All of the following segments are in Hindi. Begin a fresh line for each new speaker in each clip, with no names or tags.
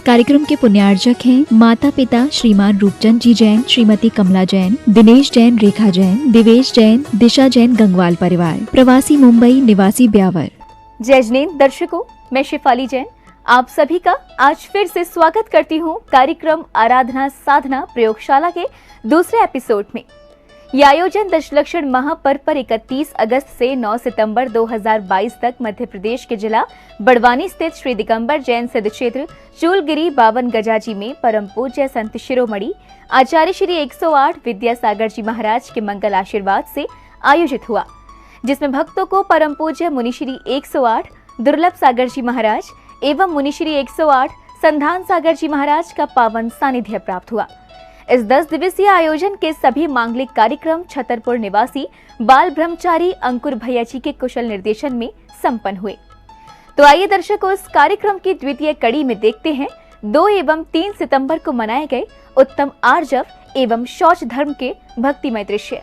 कार्यक्रम के पुण्यार्जक हैं माता पिता श्रीमान रूपचंद जी जैन, श्रीमती कमला जैन, दिनेश जैन, रेखा जैन, दिवेश जैन, दिशा जैन, गंगवाल परिवार, प्रवासी मुंबई, निवासी ब्यावर।
जय जिनेंद्र दर्शकों, मैं शिफाली जैन आप सभी का आज फिर से स्वागत करती हूँ कार्यक्रम आराधना साधना प्रयोगशाला के दूसरे एपिसोड में। यह आयोजन दशलक्षण महापर्व पर 31 अगस्त से 9 सितंबर 2022 तक मध्य प्रदेश के जिला बड़वानी स्थित श्री दिगंबर जैन सिद्ध क्षेत्र चूलगिरी बावन गजाजी में परम पूज्य संत शिरोमणि आचार्य श्री 108 विद्यासागर जी महाराज के मंगल आशीर्वाद से आयोजित हुआ, जिसमें भक्तों को परम पूज्य मुनिश्री 108 दुर्लभ सागर जी महाराज एवं मुनिश्री 108 संधान सागर जी महाराज का पावन सानिध्य प्राप्त हुआ। इस 10 दिवसीय आयोजन के सभी मांगलिक कार्यक्रम छतरपुर निवासी बाल ब्रह्मचारी अंकुर भैया जी के कुशल निर्देशन में संपन्न हुए। तो आइए दर्शकों, इस कार्यक्रम की द्वितीय कड़ी में देखते हैं 2 एवं 3 सितंबर को मनाए गए उत्तम आर्जव एवं शौच धर्म के भक्तिमय दृश्य।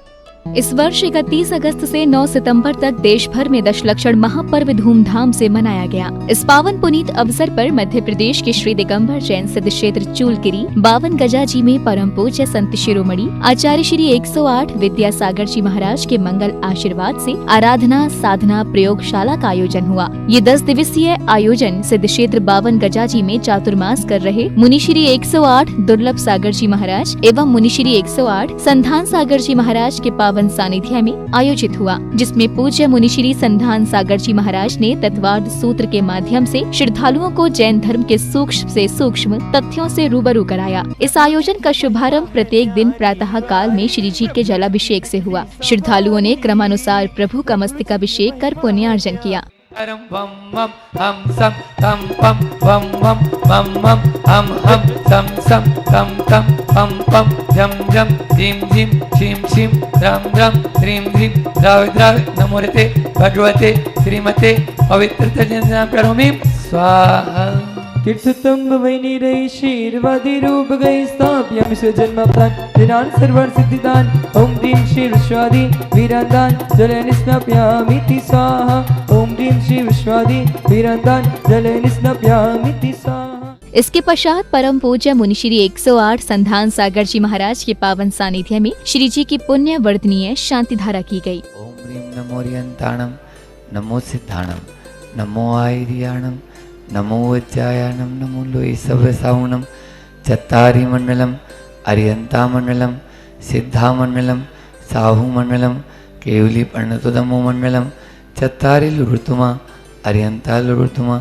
इस वर्ष 31 अगस्त से 9 सितंबर तक देश भर में दशलक्षण महापर्व धूमधाम से मनाया गया। इस पावन पुनीत अवसर पर मध्य प्रदेश के श्री दिगंबर जैन सिद्ध क्षेत्र चूलगिरी बावन गजाजी में परम पूज्य संत शिरोमणि आचार्य श्री 108 विद्यासागर जी महाराज के मंगल आशीर्वाद से आराधना साधना प्रयोगशाला का आयोजन हुआ। ये 10 दिवसीय आयोजन सिद्ध क्षेत्र बावन गजाजी में चातुर्मास कर रहे मुनिश्री 108 दुर्लभ सागर जी महाराज एवं मुनिश्री 108 संधान सागर जी महाराज के पावन सानिध्य में आयोजित हुआ, जिसमें पूज्य मुनिश्री संधान सागर जी महाराज ने तत्वार्थ सूत्र के माध्यम से श्रद्धालुओं को जैन धर्म के सूक्ष्म से सूक्ष्म तथ्यों से रूबरू कराया। इस आयोजन का शुभारंभ प्रत्येक दिन प्रातः काल में श्री जी के जलाभिषेक से हुआ। श्रद्धालुओं ने क्रमानुसार प्रभु का मस्तकाभिषेक कर पुण्यार्जन किया।
हम वम हम सम तम पम वम वम मम मम हम सम सम तम तम पम पम जम जम झिम झिम छिम छिम रम रम ह्रीम ह्रीम द्राव द्राव नमोरते भगवते श्रीमते पवित्र जन करोमि स्वाहा।
कीर्तुतुंब वैनिरय शीर्वादि रूप गई स्थाप्यम सुजन्मप्तान दिनान सर्वर सिद्धिदान ओम ह्रीं श्री विश्वादि वीरांदान जले निस्नाप्यामिति स्वाहा। ओम ह्रीं श्री विश्वादि वीरांदान जले निस्नाप्यामिति स्वाहा।
इसके पश्चात परम पूज्य मुनिश्री 108 संधान सागर जी महाराज के पावन सानिध्य में श्री जी की पुण्य वर्धनीय शांति धारा की गई।
ओम ह्रीं नमो रियंताणम नमो सिद्धाणम नमो आयर्याणम नमो वज्रायाणम नमो लोई सव्यसावणम चत्तारि मंडलम अरियंता मंडलम सिद्धा मंडलम साहु मंडलम केवली पर्णतुदमो मंडलम चत्तारि लुरुतुमा अरियंता लुरुतुमा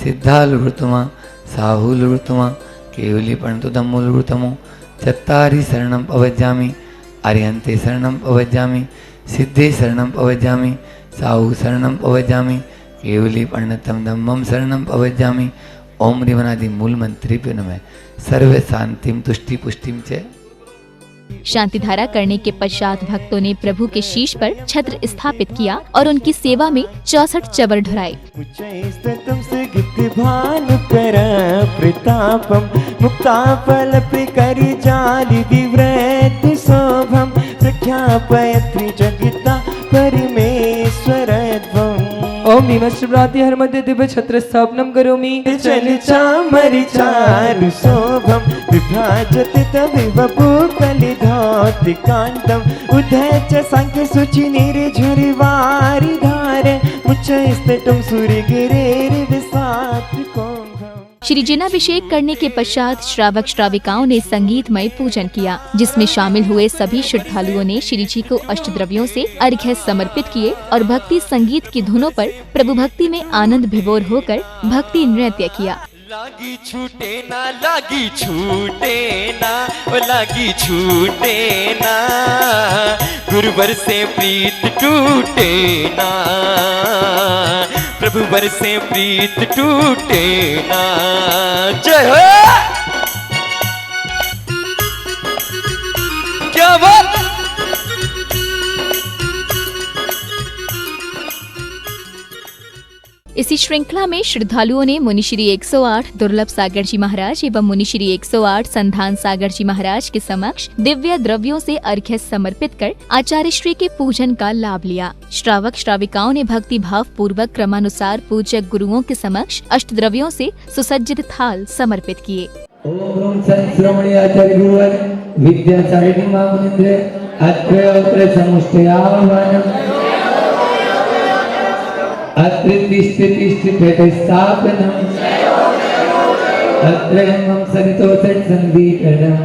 सिद्धा लुरुतुमा साहु लुरुतुमा केवली पर्णतुदमो लुरुतमो चत्तारि शरणम पवज्जामि अरियंते शरणम पवज्जामि सिद्धे शरणम पवज्जामि साहु शरणम पवज्जामि केवली पर्णतम धम्मम शरणम पवज्जामि। ओम ह्रीमनादि मूल मंत्रेभ्यो नमः। सर्व शांतिम तुष्टि पुष्टिम च।
शांति धारा करने के पश्चात भक्तों ने प्रभु के शीश पर छत्र स्थापित किया और उनकी सेवा में 64 चवर ढुराए।
प्रतापम मुक्ताफल प्रकरि जालि विव्रत शोभम प्रख्यापयत्रि जगता परमेश्वरत्वम्। ओम नमः शिवाय हर मध्य दिव्य छत्र स्थापनम करोमि चल चामरि चारु शोभम विभ्राजत तविवपु कलिधौति कांतम उदय च सांख्य सुचि निर्झरि वारि धारे मुच्चैस्तटं सूर्यगिरेर विसात कोंभम।
श्री जनाभिषेक करने के पश्चात श्रावक श्राविकाओं ने संगीतमय पूजन किया, जिसमें शामिल हुए सभी श्रद्धालुओं ने श्री जी को अष्टद्रव्यों से अर्घ्य समर्पित किए और भक्ति संगीत की धुनों पर प्रभु भक्ति में आनंद विभोर होकर भक्ति नृत्य किया।
लागी छूटे ना लागी छूटे ना ओ लागी छूटे ना गुरुवर से प्रीत टूटे ना प्रभु वर से प्रीत टूटे ना। जय हो। क्या बात।
इसी श्रृंखला में श्रद्धालुओं ने मुनिश्री 108 दुर्लभ सागर जी महाराज एवं मुनिश्री 108 संधान सागर जी महाराज के समक्ष दिव्य द्रव्यों से अर्घ्य समर्पित कर आचार्य श्री के पूजन का लाभ लिया। श्रावक श्राविकाओं ने भक्ति भाव पूर्वक क्रमानुसार पूजक गुरुओं के समक्ष अष्ट द्रव्यों से सुसज्जित थाल समर्पित किए।
ओम संश्रमणी आचार्य गुरुवर विद्याचारिणी मामुनिन्द्र अत्र समुष्टयावनं अत्र तिष्ठितस्थापनम् अत्र हम सरितोषट संगीतनम्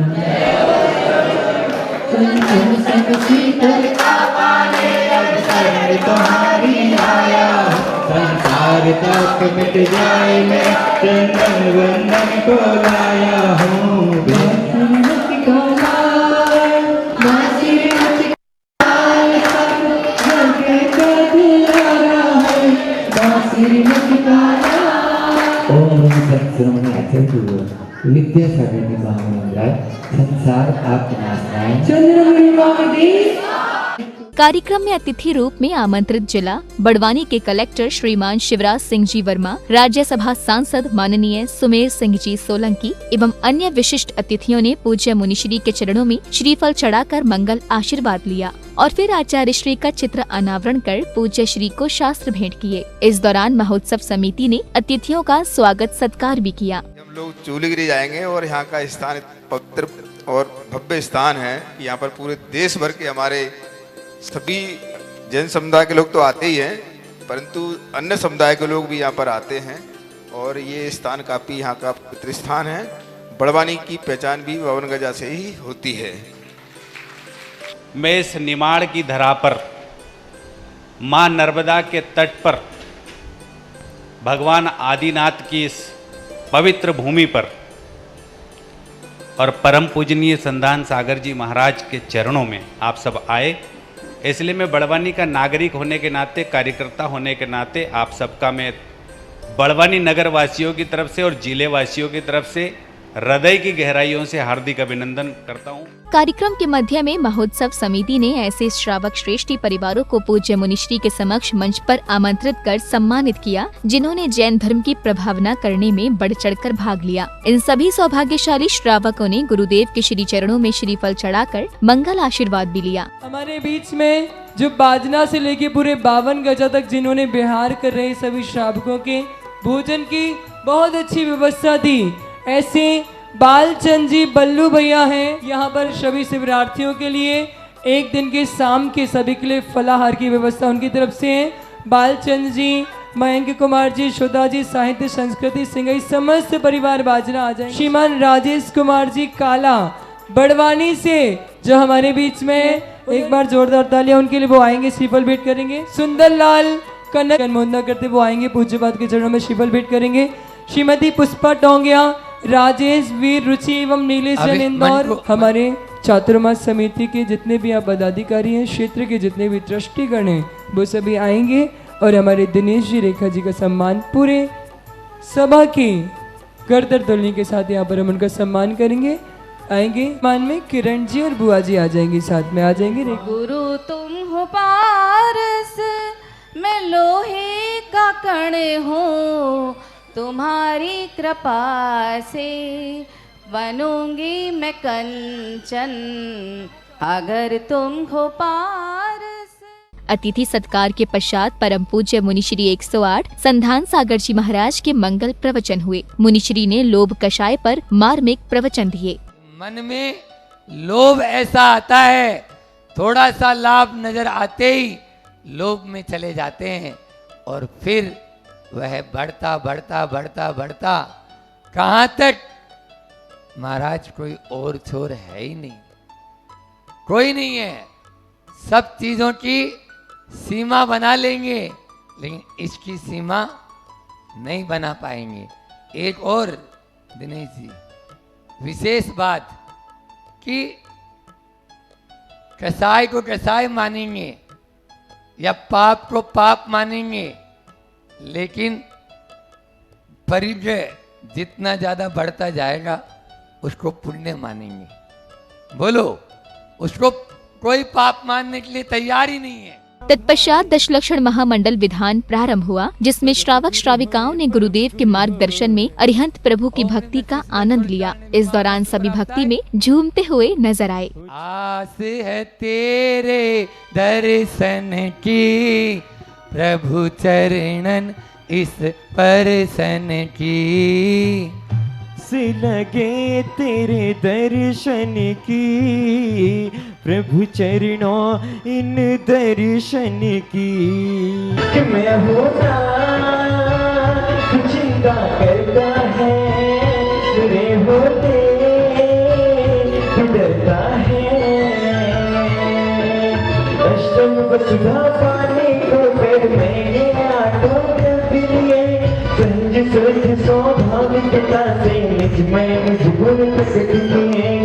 संसार ताप मिट जाए मैं चंदन वंदन को लाया हूँ। ओम संश्रमणी आचार्य गुरुवर विद्यासागर महामंडल संसार आप नारायण चंद्रमणि।
कार्यक्रम में अतिथि रूप में आमंत्रित जिला बड़वानी के कलेक्टर श्रीमान शिवराज सिंह जी वर्मा, राज्यसभा सांसद माननीय सुमेर सिंह जी सोलंकी एवं अन्य विशिष्ट अतिथियों ने पूज्य मुनिश्री के चरणों में श्रीफल चढ़ाकर मंगल आशीर्वाद लिया और फिर आचार्य श्री का चित्र अनावरण कर पूज्य श्री को शास्त्र भेंट किए। इस दौरान महोत्सव समिति ने अतिथियों का स्वागत सत्कार भी किया।
हम लोग चूलगिरी जाएंगे और यहाँ का स्थान पवित्र और भव्य स्थान है। यहाँ पर पूरे देश भर के हमारे सभी जैन समुदाय के लोग तो आते ही हैं, परंतु अन्य समुदाय के लोग भी यहाँ पर आते हैं और ये स्थान काफ़ी यहाँ का पवित्र स्थान है। बड़वानी की पहचान भी 52 गजा से ही होती है।
मैं इस निमाड़ की धरा पर माँ नर्मदा के तट पर भगवान आदिनाथ की इस पवित्र भूमि पर और परम पूजनीय संधान सागर जी महाराज के चरणों में आप सब आए, इसलिए मैं बड़वानी का नागरिक होने के नाते, कार्यकर्ता होने के नाते आप सबका मैं बड़वानी नगर वासियों की तरफ से और जिले वासियों की तरफ से हृदय की गहराइयों से हार्दिक अभिनंदन करता हूँ।
कार्यक्रम के मध्य में महोत्सव समिति ने ऐसे श्रावक श्रेष्ठी परिवारों को पूज्य मुनिश्री के समक्ष मंच पर आमंत्रित कर सम्मानित किया, जिन्होंने जैन धर्म की प्रभावना करने में बढ़ चढ़कर भाग लिया। इन सभी सौभाग्यशाली श्रावकों ने गुरुदेव के श्री चरणों में श्रीफल चढ़ाकर मंगल आशीर्वाद भी लिया।
हमारे बीच में जो बाजना से लेके पूरे 52 गजा तक जिन्होंने बिहार कर रहे सभी श्रावकों के भोजन की बहुत अच्छी व्यवस्था थी, ऐसे बालचंद जी बल्लू भैया हैं। यहाँ पर सभी शिवरार्थियों के लिए एक दिन के शाम के सभी के लिए फलाहार की व्यवस्था उनकी तरफ से है। बालचंद जी, मयंक कुमार जी, श्रोता जी, साहित्य संस्कृति सिंह, समस्त परिवार बाजना आ जाए। श्रीमान राजेश कुमार जी काला बड़वानी से जो हमारे बीच में, एक बार जोरदार तालियां उनके लिए, वो आएंगे, श्रीफल भेंट करेंगे। सुंदर लाल कनक अनुमोदन करते वो आएंगे, पूज्यपाद के चरणों में श्रीफल भेंट करेंगे। श्रीमती पुष्पा टोंगिया, राजेश वीर रुचि एवं नीलेश जैन इंदौर, हमारे चातुर्मास समिति के जितने भी आप पदाधिकारी हैं, क्षेत्र के जितने भी ट्रस्टीगण हैं, वो सभी आएंगे और हमारे दिनेश जी रेखा जी का सम्मान पूरे सभा की करतर ध्वनि के साथ यहाँ पर हम उनका सम्मान करेंगे। आएंगे मान में किरण जी और बुआ जी आ जाएंगे, साथ में आ जाएंगे।
गुरु तुम हो पारस, मैं लोहे का कण हूँ, तुम्हारी कृपा से बनूंगी मैं कंचन, अगर तुम हो पारस।
अतिथि सत्कार के पश्चात परम पूज्य मुनिश्री 108 संधान सागर जी महाराज के मंगल प्रवचन हुए। मुनिश्री ने लोभ कषाय पर मार्मिक प्रवचन दिए।
मन में लोभ ऐसा आता है, थोड़ा सा लाभ नजर आते ही लोभ में चले जाते हैं और फिर वह बढ़ता बढ़ता बढ़ता बढ़ता कहाँ तक, महाराज कोई और छोर है ही नहीं, कोई नहीं है। सब चीजों की सीमा बना लेंगे लेकिन इसकी सीमा नहीं बना पाएंगे। एक और दिनेश जी, विशेष बात कि कसाई को कसाई मानेंगे या पाप को पाप मानेंगे, लेकिन परिचय जितना ज्यादा बढ़ता जाएगा उसको पुण्य मानेंगे। बोलो, उसको कोई पाप मानने के लिए तैयार ही नहीं है।
तत्पश्चात दशलक्षण महामंडल विधान प्रारंभ हुआ, जिसमें श्रावक श्राविकाओं ने गुरुदेव के मार्गदर्शन में अरिहंत प्रभु की भक्ति का आनंद लिया। इस दौरान सभी भक्ति में झूमते हुए नजर आए।
आस है तेरे दर्शन की, प्रभु चरणन इस परसन की।
से लगे तेरे दर्शन की, प्रभु चरणों इन दर्शन की। कि मैं होता चिंता करता है, तेरे होते डरता है। अष्टम वसुधा पाने को फिर मैंने आटो लिए, संज सोच स्वाभाविकता से निज में मुझ गुण प्रकट किए।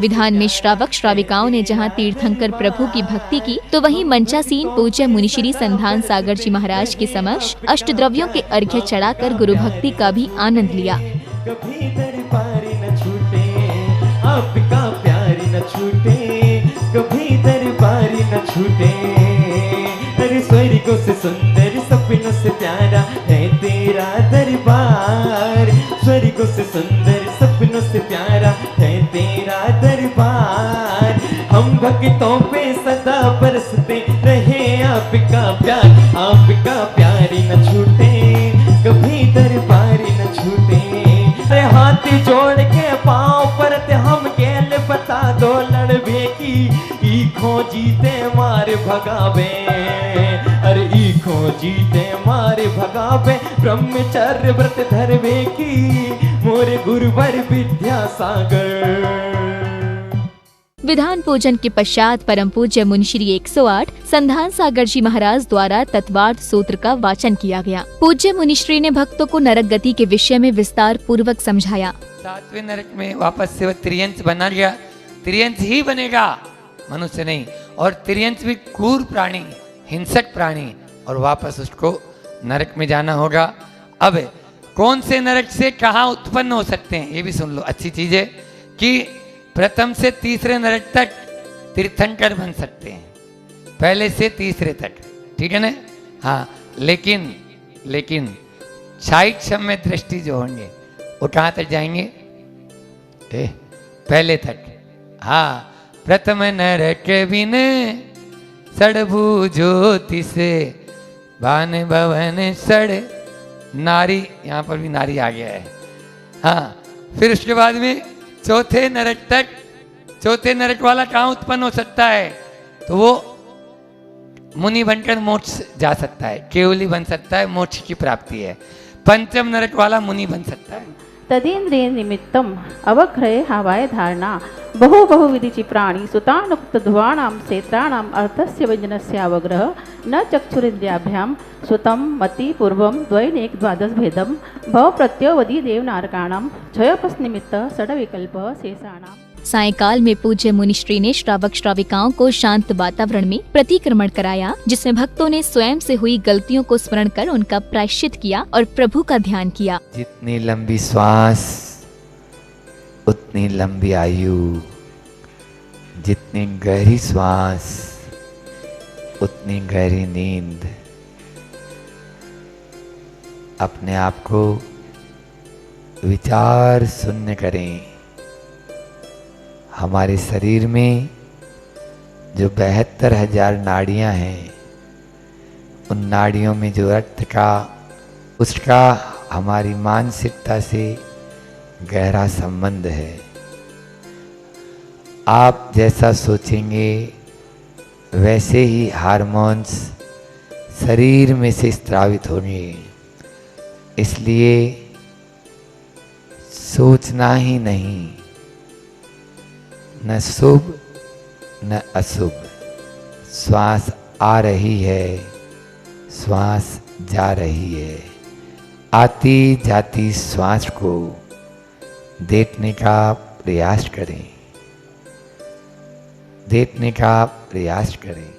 विधान में श्रावक श्राविकाओं ने जहां तीर्थंकर प्रभु की भक्ति की, तो वहीं मंचासीन पूज्य मुनिश्री संधान सागर जी महाराज के समक्ष अष्टद्रव्यों के अर्घ्य चढ़ाकर गुरु भक्ति का भी आनंद लिया।
कभी दरबार न छूटे, आपका प्यार न छूटे, कभी दरबार न छूटे। हर स्वर्गों से सुंदर सपनों से प्यारा है तेरा दरबार, स्वर्गों से सुंदर सपनों से प्यारा है तेरा दरबार। हम भक्तों पे सदा बरसते रहे आपका प्यार, आपका प्यार न छूटे, कभी दरबार न छूटे। हाथ जोड़ के पाँव परते हम गेल बता दो लड़बे की, ईखों जीते मार भगावे, अरे ईखों जीते मार भगावे। ब्रह्मचर्य व्रत धरवे की, मोरे गुरुवर विद्यासागर।
विधान पूजन के पश्चात परम पूज्य मुनिश्री 108 संधान सागर जी महाराज द्वारा तत्वार्थ सूत्र का वाचन किया गया। पूज्य मुनिश्री ने भक्तों को नरक गति के विषय में विस्तार पूर्वक समझाया।
7वें नरक में वापस से वह त्रियंश बना गया, त्रियंश ही बनेगा, मनुष्य नहीं। और त्रियंश भी क्रूर प्राणी, हिंसक प्राणी, और वापस उसको नरक में जाना होगा। अब कौन से नरक से कहाँ उत्पन्न हो सकते हैं ये भी सुन लो। अच्छी चीज है कि प्रथम से तीसरे नरक तक तीर्थंकर बन सकते हैं, पहले से तीसरे तक, ठीक है ना। हाँ, लेकिन क्षाइक्षम्य दृष्टि जो होंगे वो कहाँ तक जाएंगे? पहले तक। हाँ, प्रथम नरक बिन सड़भू ज्योति से, भान भवन सड़ नारी, यहाँ पर भी नारी आ गया है। हाँ, फिर उसके बाद में चौथे नरक तक, चौथे नरक वाला कहाँ उत्पन्न हो सकता है? तो वो मुनि बनकर मोक्ष जा सकता है, केवली बन सकता है, मोक्ष की प्राप्ति है। पंचम नरक वाला मुनि बन सकता है।
तदेन्द्रिय निमित्तम अवग्रहे हवाय धारणा, बहुविधि प्राणी सुतानुक्त ध्वानाम क्षेत्राणाम अर्थस्य व्यंजनस्य अवग्रह न चक्षुरिन्द्रियाभ्याम सुतम मति पूर्वम द्वैनेक द्वादश भेदम भव प्रत्यवधि देवनारकाणाम क्षयपस निमित्त षड्विकल्प शेषाणाम।
सायंकाल में पूज्य मुनिश्री ने श्रावक श्राविकाओं को शांत वातावरण में प्रतिक्रमण कराया, जिसमें भक्तों ने स्वयं से हुई गलतियों को स्मरण कर उनका प्रायश्चित किया और प्रभु का ध्यान किया।
जितनी लंबी श्वास उतनी लंबी आयु, जितनी गहरी श्वास उतनी गहरी नींद। अपने आप को विचार शून्य करें। हमारे शरीर में जो 72,000 नाड़ियां हैं, उन नाड़ियों में जो रक्त का, उसका हमारी मानसिकता से गहरा संबंध है। आप जैसा सोचेंगे वैसे ही हार्मोन्स शरीर में से स्रावित होंगे। इसलिए सोचना ही नहीं, न शुभ न अशुभ। श्वास आ रही है, श्वास जा रही है। आती जाती श्वास को देखने का प्रयास करें, देखने का प्रयास करें।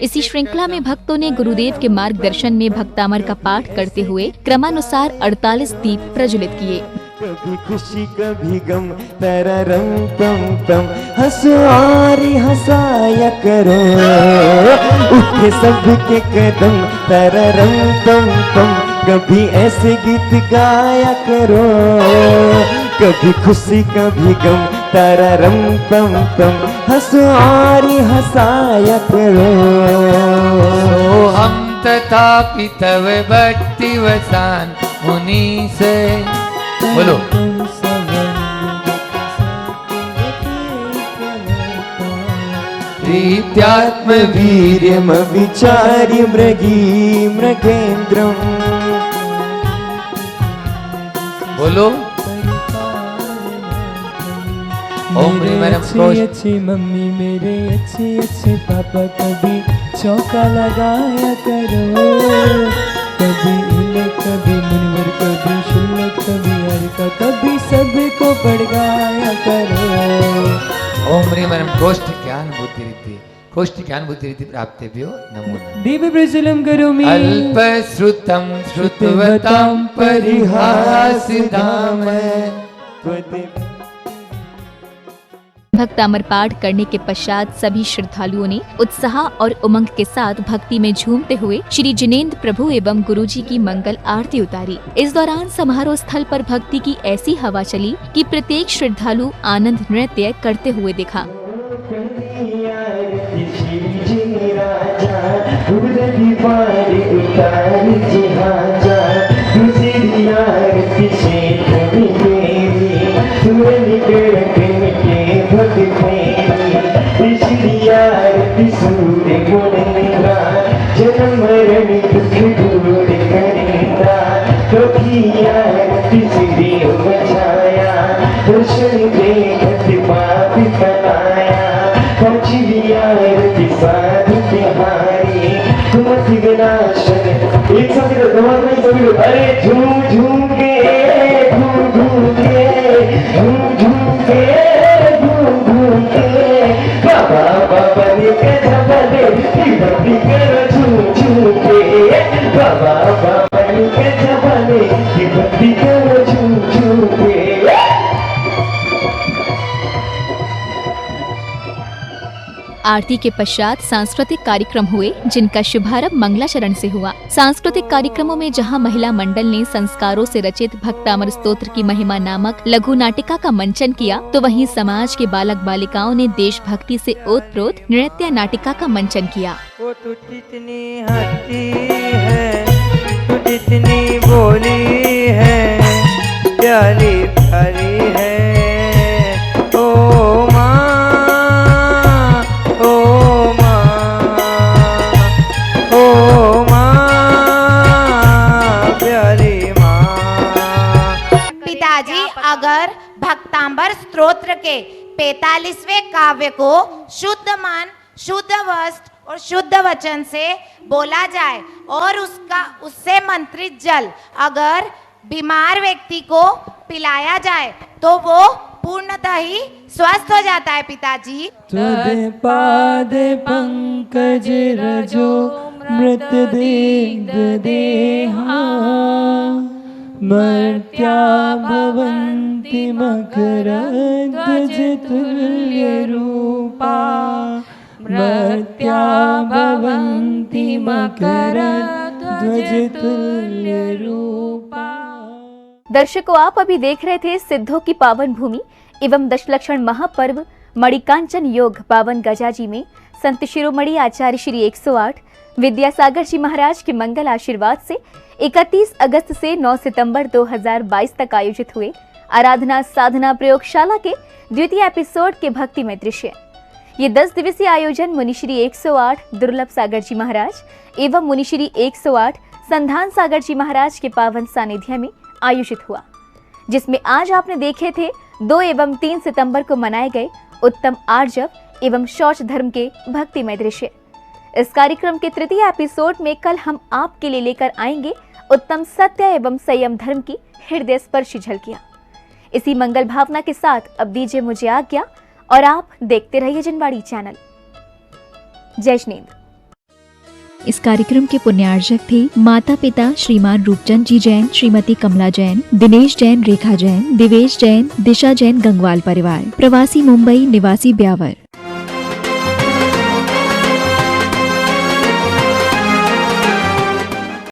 इसी श्रृंखला में भक्तों ने गुरुदेव के मार्गदर्शन में भक्तामर का पाठ करते हुए क्रमानुसार 48 दीप प्रज्वलित किए।
कभी खुशी कभी गम तररम पम पम, हंसो और हंसाया करो, उठे सबके कदम तररम पम पम, कभी ऐसे गीत गाया करो, कभी खुशी कभी गम तररम पम पम, हंसो और हंसाया करो।
हम तथापि तव भक्ति वसान मुनि से बोलो।
प्रीत्यात्म वीर्यम विचार्य मृगी मृगेन्द्रम,
बोलो। ओम
मेरे अच्छे मम्मी मेरे अच्छे पापा, कभी चौका लगाया करो, कभी इले कभी मुनिवर कभी शुल्लक कभी हरिका, कभी सबको पढ़ाया करो।
ओम ह्रीं वरं कोष्ठ ज्ञान बुद्धि रिद्धि, कोष्ठ ज्ञान बुद्धि रिद्धि प्राप्तेभ्यो नमो नमः।
दिव्य प्रचलम करोमि
अल्प श्रुतम श्रुतवतां परिहासिताम।
भक्त अमर पाठ करने के पश्चात सभी श्रद्धालुओं ने उत्साह और उमंग के साथ भक्ति में झूमते हुए श्री जिनेंद्र प्रभु एवं गुरुजी की मंगल आरती उतारी। इस दौरान समारोह स्थल पर भक्ति की ऐसी हवा चली कि प्रत्येक श्रद्धालु आनंद नृत्य करते हुए दिखा।
जन्म मरण दुख दूर करेगा, बचाया दर्शन देखत पाप बनाया, साधु बिहारी कुमति विनाशन। एक साथ दिमाग में सभी लोग अरे झूम झूम के घूम घूम के झूम झूम के घूम घूम के, बाबा बाबा ने कहा बदे भक्ति करो झूम झूम के, बाबा बाबा ने कहा बदे भक्ति करो झूम झूम के।
आरती के पश्चात सांस्कृतिक कार्यक्रम हुए, जिनका शुभारंभ मंगलाचरण से हुआ। सांस्कृतिक कार्यक्रमों में जहां महिला मंडल ने संस्कारों से रचित भक्तामर स्तोत्र की महिमा नामक लघु नाटिका का मंचन किया, तो वहीं समाज के बालक बालिकाओं ने देशभक्ति से ओतप्रोत नृत्य नाटिका का मंचन किया।
वो तू जितनी हंसती है, तू जितनी बोली है, प्यारी प्यारी है ओ माँ,
अगर भक्तांबर स्तोत्र के 45वें काव्य को शुद्ध मन, शुद्ध वस्त्र और शुद्ध वचन से बोला जाए और उससे मंत्रित जल अगर बीमार व्यक्ति को पिलाया जाए तो वो पूर्णतः ही स्वस्थ हो जाता है। पिताजी
तुदे पाद पंकज रजो मृत देहा, मर्त्या भवन्ति मकरध्वज तुल्य रूपा, मर्त्या भवन्ति मकरध्वज तुल्य रूपा।
दर्शकों, आप अभी देख रहे थे सिद्धों की पावन भूमि एवं दशलक्षण महापर्व मणिकांचन योग पावन गजाजी में संत शिरोमणि आचार्य श्री 108 विद्यासागर जी महाराज के मंगल आशीर्वाद से 31 अगस्त से 9 सितंबर 2022 तक आयोजित हुए आराधना साधना प्रयोगशाला के द्वितीय एपिसोड के भक्तिमय दृश्य। ये 10 दिवसीय आयोजन मुनिश्री 108 दुर्लभ सागर जी महाराज एवं मुनिश्री 108 संधान सागर जी महाराज के पावन सानिध्य में आयोजित हुआ, जिसमें आज आपने देखे थे 2 एवं 3 सितंबर को मनाए गए उत्तम आर्जव एवं शौच धर्म के भक्तिमय दृश्य। इस कार्यक्रम के तृतीय एपिसोड में कल हम आपके लिए लेकर आएंगे उत्तम सत्य एवं संयम धर्म की हृदय स्पर्शी झलकियां। इसी मंगल भावना के साथ अब दीजिए मुझे आज्ञा और आप देखते रहिए जिनवाड़ी चैनल। जय जिनेंद्र।
इस कार्यक्रम के पुण्यार्जक थे माता पिता श्रीमान रूपचंद जी जैन, श्रीमती कमला जैन, दिनेश जैन, रेखा जैन, दिवेश जैन, दिशा जैन, गंगवाल परिवार, प्रवासी मुंबई, निवासी ब्यावर।